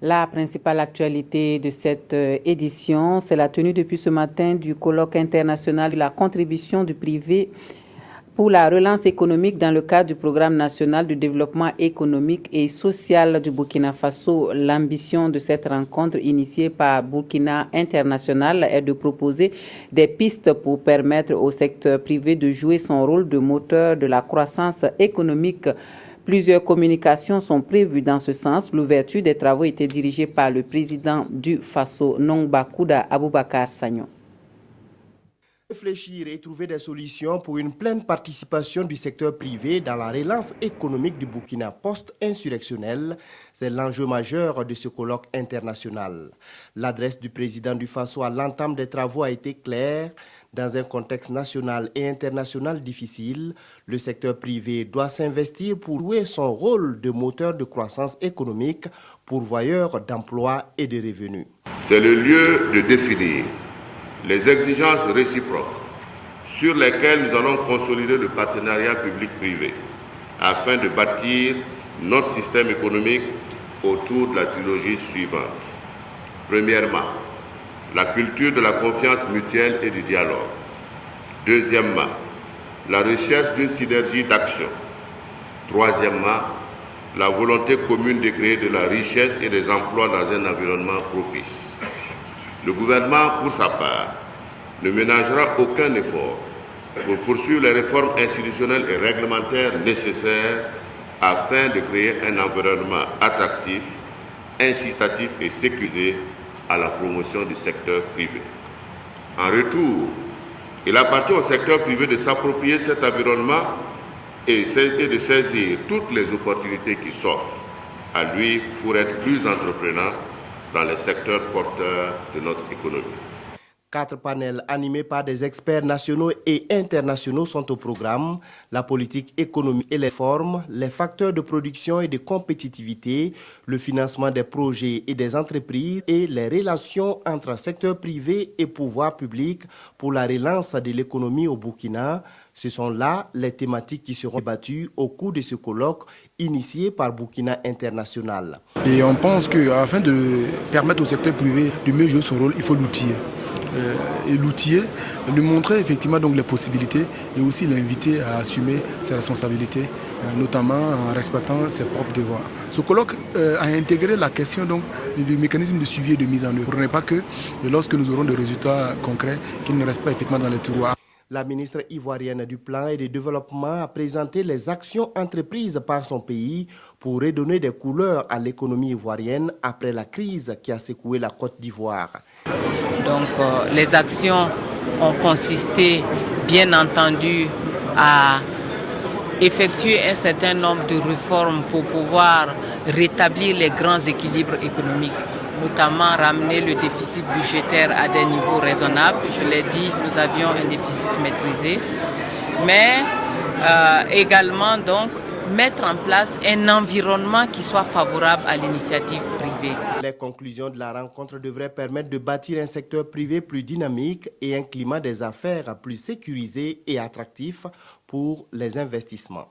La principale actualité de cette édition, c'est la tenue depuis ce matin du colloque international de la contribution du privé pour la relance économique dans le cadre du programme national de développement économique et social du Burkina Faso. L'ambition de cette rencontre initiée par Burkina International est de proposer des pistes pour permettre au secteur privé de jouer son rôle de moteur de la croissance économique. Plusieurs communications sont prévues dans ce sens. L'ouverture des travaux était dirigée par le président du Faso, Nongbakouda Aboubakar Sagnon. Réfléchir et trouver des solutions pour une pleine participation du secteur privé dans la relance économique du Burkina post-insurrectionnel, c'est l'enjeu majeur de ce colloque international. L'adresse du président du Faso à l'entame des travaux a été claire. Dans un contexte national et international difficile, le secteur privé doit s'investir pour jouer son rôle de moteur de croissance économique, pourvoyeur d'emplois et de revenus. C'est le lieu de définir les exigences réciproques sur lesquelles nous allons consolider le partenariat public-privé afin de bâtir notre système économique autour de la trilogie suivante. Premièrement, la culture de la confiance mutuelle et du dialogue. Deuxièmement, la recherche d'une synergie d'action. Troisièmement, la volonté commune de créer de la richesse et des emplois dans un environnement propice. Le gouvernement, pour sa part, ne ménagera aucun effort pour poursuivre les réformes institutionnelles et réglementaires nécessaires afin de créer un environnement attractif, incitatif et sécurisé à la promotion du secteur privé. En retour, il appartient au secteur privé de s'approprier cet environnement et de saisir toutes les opportunités qui s'offrent à lui pour être plus entreprenant dans les secteurs porteurs de notre économie. 4 panels animés par des experts nationaux et internationaux sont au programme. La politique économique et les formes, les facteurs de production et de compétitivité, le financement des projets et des entreprises et les relations entre secteur privé et pouvoir public pour la relance de l'économie au Burkina. Ce sont là les thématiques qui seront débattues au cours de ce colloque initié par Burkina International. Et on pense qu'afin de permettre au secteur privé de mieux jouer son rôle, il faut l'outiller. Et l'outiller, lui montrer effectivement donc les possibilités et aussi l'inviter à assumer ses responsabilités, notamment en respectant ses propres devoirs. Ce colloque a intégré la question donc du mécanisme de suivi et de mise en œuvre. Pour ne pas que lorsque nous aurons des résultats concrets, qu'ils ne restent pas effectivement dans les tiroirs. La ministre ivoirienne du Plan et du Développement a présenté les actions entreprises par son pays pour redonner des couleurs à l'économie ivoirienne après la crise qui a secoué la Côte d'Ivoire. Donc les actions ont consisté, bien entendu, à effectuer un certain nombre de réformes pour pouvoir rétablir les grands équilibres économiques, notamment ramener le déficit budgétaire à des niveaux raisonnables. Je l'ai dit, nous avions un déficit maîtrisé, mais également donc mettre en place un environnement qui soit favorable à l'initiative privée. Les conclusions de la rencontre devraient permettre de bâtir un secteur privé plus dynamique et un climat des affaires plus sécurisé et attractif pour les investissements.